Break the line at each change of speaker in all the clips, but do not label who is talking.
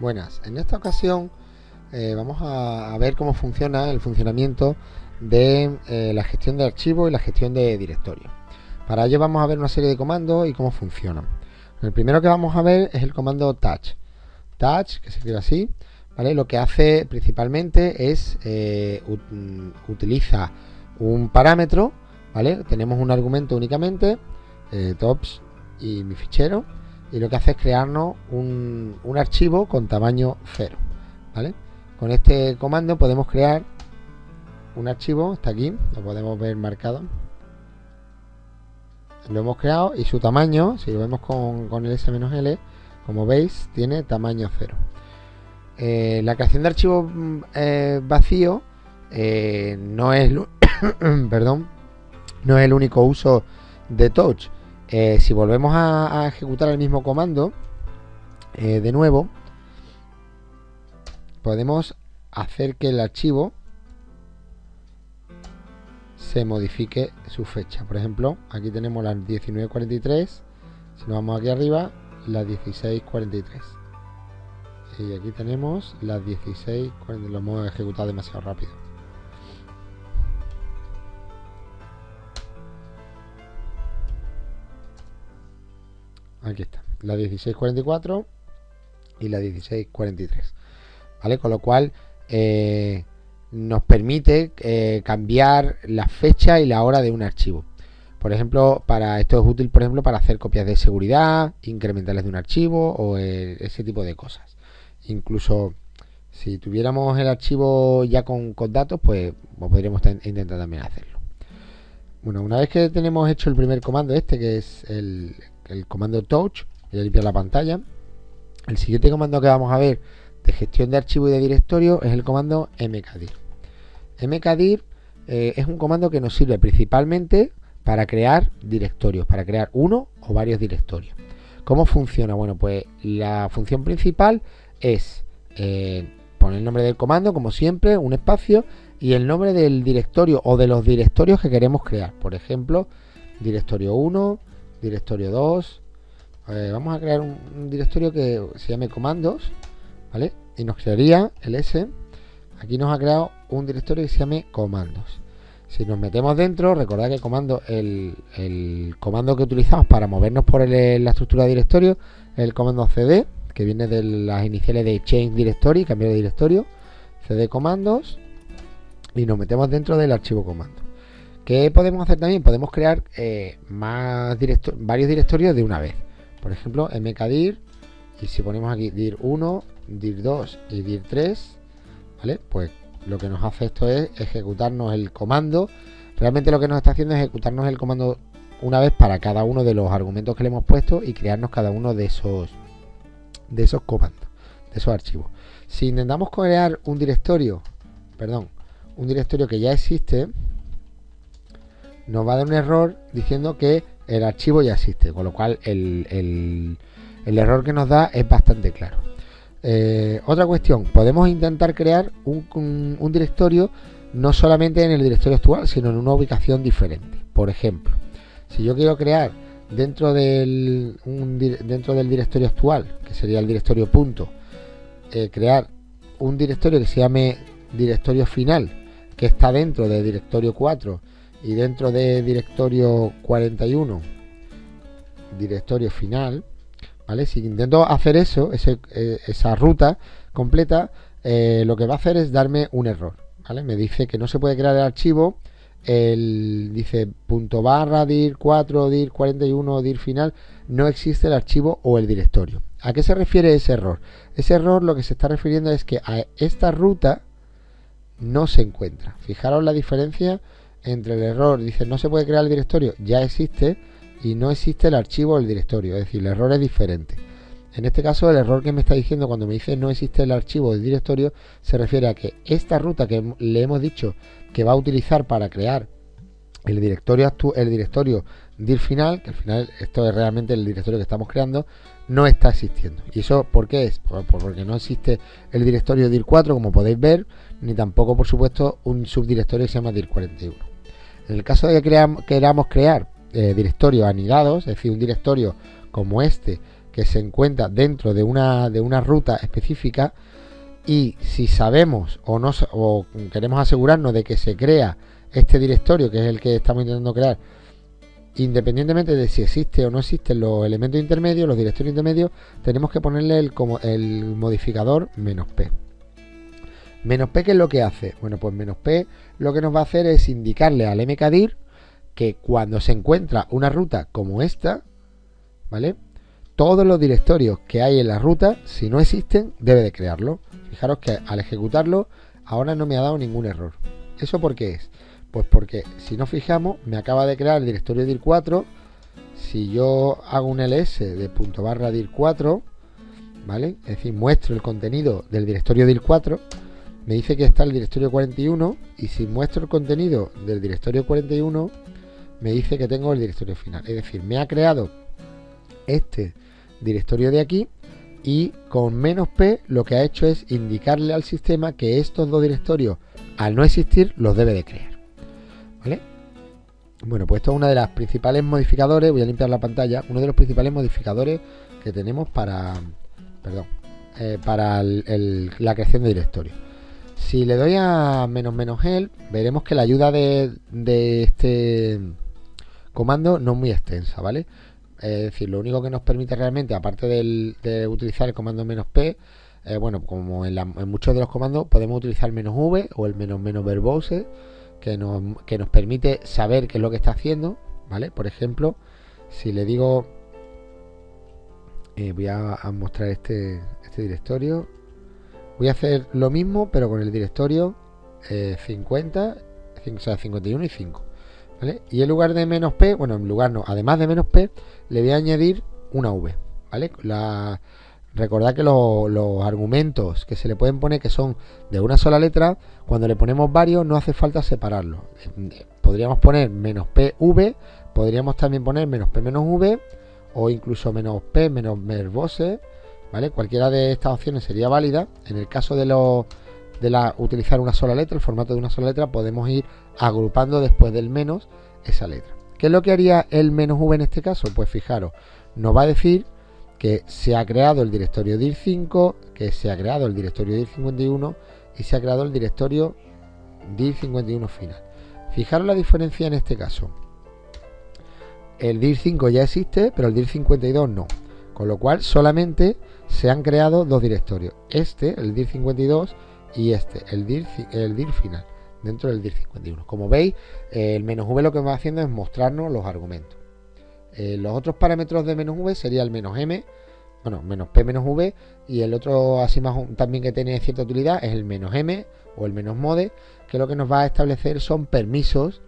Buenas, en esta ocasión vamos a ver cómo funciona el funcionamiento de la gestión de archivos y la gestión de directorios. Para ello vamos a ver una serie de comandos y cómo funcionan. El primero que vamos a ver es el comando touch. Touch, que se escribe así, ¿vale? Lo que hace principalmente es utiliza un parámetro, ¿vale? Tenemos un argumento únicamente, tops y mi fichero, y lo que hace es crearnos un archivo con tamaño 0, ¿vale? Con este comando podemos crear un archivo, está aquí, lo podemos ver marcado. Lo hemos creado y su tamaño, si lo vemos con el S-L, como veis, tiene tamaño 0. La creación de archivos vacío no es perdón, no es el único uso de touch. Si volvemos a ejecutar el mismo comando de nuevo, podemos hacer que el archivo se modifique su fecha. Por ejemplo, aquí tenemos las 19:43. Si nos vamos aquí arriba, las 16:43. Y aquí tenemos las 16:40. Lo hemos ejecutado demasiado rápido. Aquí está, la 16:44 y la 16:43, ¿vale? Con lo cual nos permite cambiar la fecha y la hora de un archivo. Por ejemplo, esto es útil, por ejemplo, para hacer copias de seguridad, incrementales de un archivo o ese tipo de cosas. Incluso si tuviéramos el archivo ya con datos, pues podríamos intentar también hacerlo. Bueno, una vez que tenemos hecho el primer comando que es el comando touch, voy a limpiar la pantalla. El siguiente comando que vamos a ver de gestión de archivo y de directorio es el comando mkdir. Mkdir es un comando que nos sirve principalmente para crear directorios, para crear uno o varios directorios. ¿Cómo funciona? Bueno, pues la función principal es poner el nombre del comando, como siempre, un espacio, y el nombre del directorio o de los directorios que queremos crear. Por ejemplo, directorio 1, directorio 2. Vamos a crear un directorio que se llame comandos, ¿vale? Y nos crearía el S. Aquí nos ha creado un directorio que se llame comandos. Si nos metemos dentro, recordad que el comando que utilizamos para movernos por la estructura de directorio es el comando cd, que viene de las iniciales de change directory, cambiar de directorio, cd comandos, y nos metemos dentro del archivo comando. ¿Qué podemos hacer también? Podemos crear varios directorios de una vez. Por ejemplo, mkdir, y si ponemos aquí dir 1, dir 2 y dir 3, ¿vale? Pues lo que nos hace esto es ejecutarnos el comando. Realmente lo que nos está haciendo es ejecutarnos el comando una vez para cada uno de los argumentos que le hemos puesto y crearnos cada uno de esos comandos, de esos archivos. Si intentamos crear un directorio que ya existe, nos va a dar un error diciendo que el archivo ya existe, con lo cual el error que nos da es bastante claro. Otra cuestión, podemos intentar crear un directorio no solamente en el directorio actual, sino en una ubicación diferente. Por ejemplo, si yo quiero crear dentro del directorio actual, que sería el directorio punto, crear un directorio que se llame directorio final, que está dentro del directorio 4 y dentro de directorio 41, directorio final, ¿vale? Si intento hacer esa ruta completa, lo que va a hacer es darme un error, ¿vale? Me dice que no se puede crear el archivo, dice @ dir 4, dir 41, dir final, no existe el archivo o el directorio. ¿A qué se refiere ese error? Ese error lo que se está refiriendo es que a esta ruta no se encuentra. Fijaros la diferencia entre el error, dice no se puede crear el directorio, ya existe, y no existe el archivo o el directorio, es decir, el error es diferente. En este caso, el error que me está diciendo cuando me dice no existe el archivo o el directorio se refiere a que esta ruta que le hemos dicho que va a utilizar para crear el directorio dir final, que al final esto es realmente el directorio que estamos creando, no está existiendo. ¿Y eso por qué es? Porque no existe el directorio dir 4, como podéis ver, ni tampoco, por supuesto, un subdirectorio que se llama dir 41. En el caso de que queramos crear directorios anidados, es decir, un directorio como este que se encuentra dentro de una ruta específica, y si sabemos o queremos asegurarnos de que se crea este directorio, que es el que estamos intentando crear, independientemente de si existe o no existen los elementos intermedios, los directorios intermedios, tenemos que ponerle el modificador "-p". "-p", ¿qué es lo que hace? Bueno, pues "-p" lo que nos va a hacer es indicarle al mkdir que cuando se encuentra una ruta como esta, ¿vale?, todos los directorios que hay en la ruta, si no existen, debe de crearlo. Fijaros que al ejecutarlo, ahora no me ha dado ningún error. ¿Eso por qué es? Pues porque si nos fijamos, me acaba de crear el directorio dir4. Si yo hago un ls de .dir4, ¿vale?, es decir, muestro el contenido del directorio dir4, me dice que está el directorio 41, y si muestro el contenido del directorio 41, me dice que tengo el directorio final. Es decir, me ha creado este directorio de aquí, y con "-p" lo que ha hecho es indicarle al sistema que estos dos directorios, al no existir, los debe de crear, ¿vale? Bueno, pues esto es una de las principales modificadores. Voy a limpiar la pantalla. Uno de los principales modificadores que tenemos para la creación de directorios. Si le doy a "-help", veremos que la ayuda de este comando no es muy extensa, ¿vale? Es decir, lo único que nos permite realmente, aparte de utilizar el comando "-p", bueno, como en muchos de los comandos, podemos utilizar "-v" o el "-verbose", que nos permite saber qué es lo que está haciendo, ¿vale? Por ejemplo, si le digo, voy a mostrar este directorio, voy a hacer lo mismo, pero con el directorio 50, o sea, 51 y 5. ¿Vale? Y en lugar de "-p", bueno, en lugar no, además de "-p", le voy a añadir una v, ¿vale? Recordad que los argumentos que se le pueden poner, que son de una sola letra, cuando le ponemos varios no hace falta separarlos. Podríamos poner "-pv", podríamos también poner "-p-v", o incluso "-p, "-verbose", ¿vale? Cualquiera de estas opciones sería válida. En el caso de utilizar una sola letra, el formato de una sola letra, podemos ir agrupando después del menos esa letra. ¿Qué es lo que haría el "-v" en este caso? Pues fijaros, nos va a decir que se ha creado el directorio dir5, que se ha creado el directorio dir51 y se ha creado el directorio dir51 final. Fijaros la diferencia en este caso. El dir5 ya existe, pero el dir52 no. Con lo cual solamente se han creado dos directorios. Este, el dir52, y este, el dir final, dentro del dir51. Como veis, el "-v" lo que va haciendo es mostrarnos los argumentos. Los otros parámetros de "-v sería el "-m", bueno, "-p-v", y el otro así más también que tiene cierta utilidad es el "-m" o el "-mode", que lo que nos va a establecer son permisos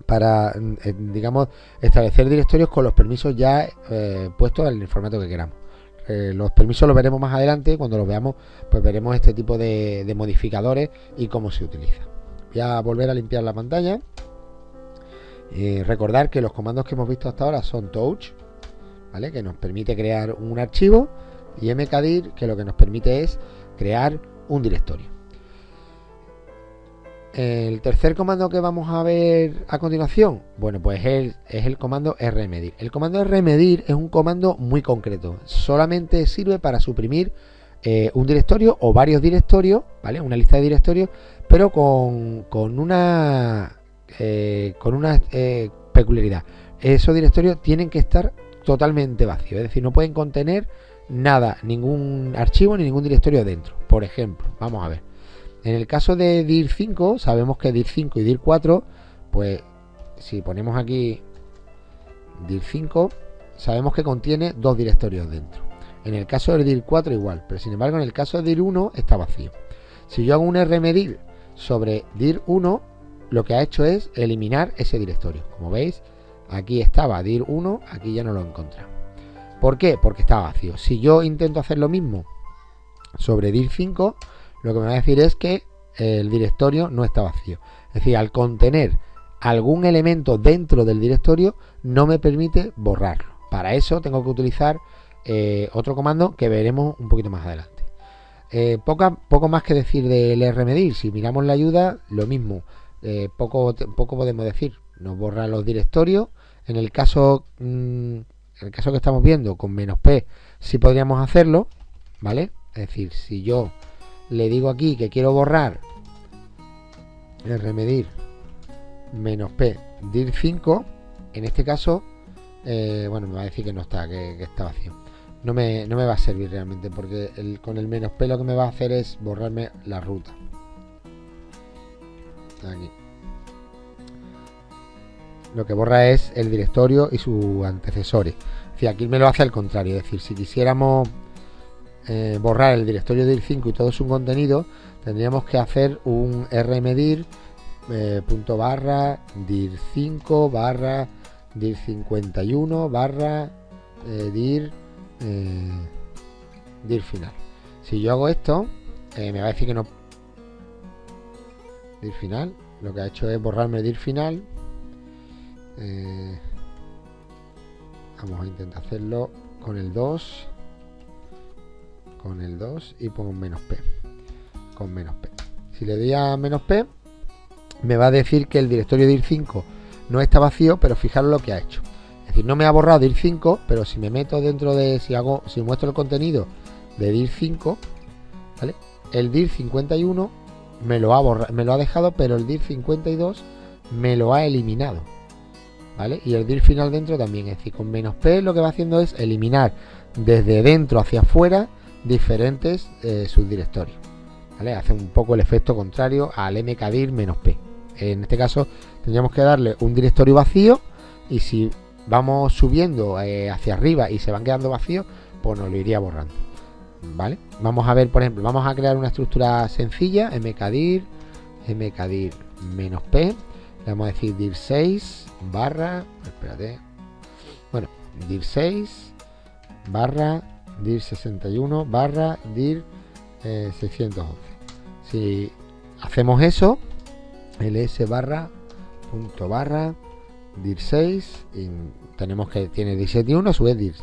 para, digamos, establecer directorios con los permisos ya puestos en el formato que queramos. Los permisos los veremos más adelante. Cuando los veamos, pues veremos este tipo de modificadores y cómo se utiliza. Voy a volver a limpiar la pantalla. Recordar que los comandos que hemos visto hasta ahora son touch, ¿vale?, que nos permite crear un archivo, y mkdir, que lo que nos permite es crear un directorio. El tercer comando que vamos a ver a continuación, bueno, pues es el comando rmedir. El comando rmedir es un comando muy concreto. Solamente sirve para suprimir un directorio o varios directorios, ¿vale? Una lista de directorios, pero con una peculiaridad. Esos directorios tienen que estar totalmente vacíos, es decir, no pueden contener nada, ningún archivo ni ningún directorio dentro. Por ejemplo, vamos a ver. En el caso de dir5, sabemos que dir5 y dir4, pues si ponemos aquí dir5, sabemos que contiene dos directorios dentro. En el caso del dir4 igual, pero sin embargo en el caso de dir1 está vacío. Si yo hago un rmedir sobre dir1, lo que ha hecho es eliminar ese directorio. Como veis, aquí estaba dir1, aquí ya no lo he encontrado. ¿Por qué? Porque está vacío. Si yo intento hacer lo mismo sobre dir5, lo que me va a decir es que el directorio no está vacío. Es decir, al contener algún elemento dentro del directorio, no me permite borrarlo. Para eso tengo que utilizar otro comando que veremos un poquito más adelante. Poco más que decir del rmedir. Si miramos la ayuda, lo mismo. Poco podemos decir. Nos borra los directorios. En el caso en el caso que estamos viendo con "-p", sí podríamos hacerlo, ¿vale? Es decir, si yo le digo aquí que quiero borrar rmedir "-p", dir5, en este caso, bueno, me va a decir que no está, que está vacío. No me va a servir realmente, porque con el "-p" lo que me va a hacer es borrarme la ruta. Aquí. Lo que borra es el directorio y sus antecesores. Es decir, aquí me lo hace al contrario. Es decir, si quisiéramos borrar el directorio dir5 y todo su contenido, tendríamos que hacer un rmedir punto barra dir5 barra dir51 barra dir final. Si yo hago esto, me va a decir que no. Dir final, lo que ha hecho es borrarme dir final. Vamos a intentar hacerlo con el 2. Con el 2 y pongo "-p". Con "-p". Si le doy a "-p", me va a decir que el directorio dir5 no está vacío, pero fijaros lo que ha hecho. Es decir, no me ha borrado dir5, pero si me meto dentro de, si muestro el contenido de dir5, ¿vale? El dir51 me lo ha borrado, me lo ha dejado, pero el dir52 me lo ha eliminado, ¿vale? Y el dir final dentro también. Es decir, con "-p" lo que va haciendo es eliminar desde dentro hacia afuera diferentes subdirectorios, ¿vale? Hace un poco el efecto contrario al mkdir "-p". En este caso tendríamos que darle un directorio vacío, y si vamos subiendo hacia arriba y se van quedando vacíos, pues nos lo iría borrando, ¿vale? Vamos a ver, por ejemplo, vamos a crear una estructura sencilla, mkdir -p, le vamos a decir dir6 barra, espérate, bueno, dir6 barra dir61 barra dir 611. Si hacemos eso, ls barra punto barra dir6, y tenemos que tiene dir71 a su vez dir.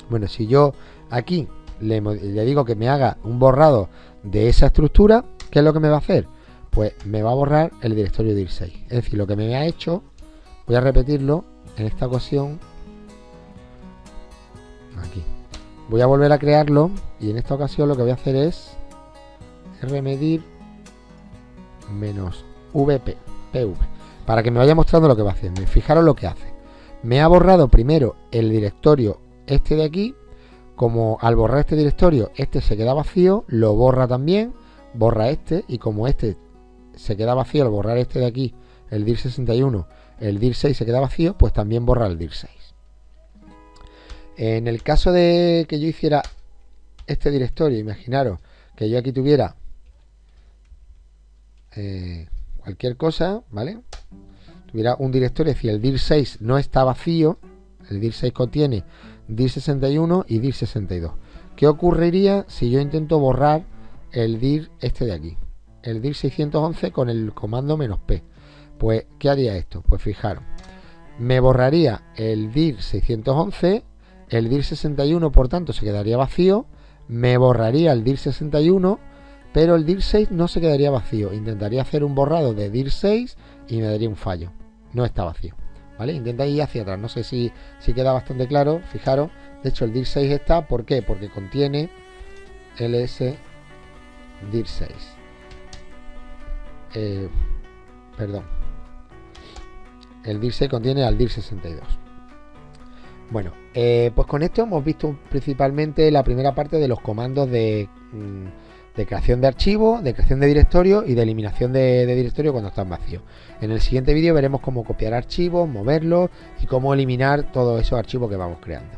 Bueno, si yo aquí le digo que me haga un borrado de esa estructura, ¿qué es lo que me va a hacer? Pues me va a borrar el directorio dir6. Es decir, lo que me ha hecho, voy a repetirlo en esta ocasión. Aquí voy a volver a crearlo, y en esta ocasión lo que voy a hacer es rmedir -vp, pv, para que me vaya mostrando lo que va haciendo. Y fijaros lo que hace. Me ha borrado primero el directorio este de aquí. Como al borrar este directorio, este se queda vacío, lo borra también, borra este, y como este se queda vacío al borrar este de aquí, el dir61, el dir6 se queda vacío, pues también borra el dir6. En el caso de que yo hiciera este directorio, imaginaros que yo aquí tuviera cualquier cosa, ¿vale? Tuviera un directorio, es decir, el dir6 no está vacío, el dir6 contiene dir61 y dir62. ¿Qué ocurriría si yo intento borrar el dir este de aquí, el dir 611, con el comando "-p"? Pues, ¿qué haría esto? Pues fijaros, me borraría el dir 611, el dir 61 por tanto se quedaría vacío, me borraría el dir 61, pero el dir 6 no se quedaría vacío. Intentaría hacer un borrado de dir 6 y me daría un fallo, no está vacío, ¿vale? Intenta ir hacia atrás, no sé si queda bastante claro. Fijaros, de hecho el dir 6 está, ¿por qué? Porque contiene ls dir 6, perdón, el dir 6 contiene al dir 62. Bueno, pues con esto hemos visto principalmente la primera parte de los comandos de creación de archivos, de creación de directorio y de eliminación de directorio cuando están vacíos. En el siguiente vídeo veremos cómo copiar archivos, moverlos y cómo eliminar todos esos archivos que vamos creando.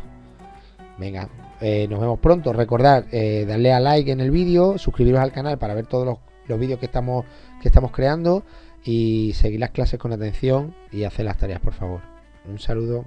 Venga, nos vemos pronto. Recordad darle a like en el vídeo, suscribiros al canal para ver todos los vídeos que estamos creando, y seguir las clases con atención y hacer las tareas, por favor. Un saludo.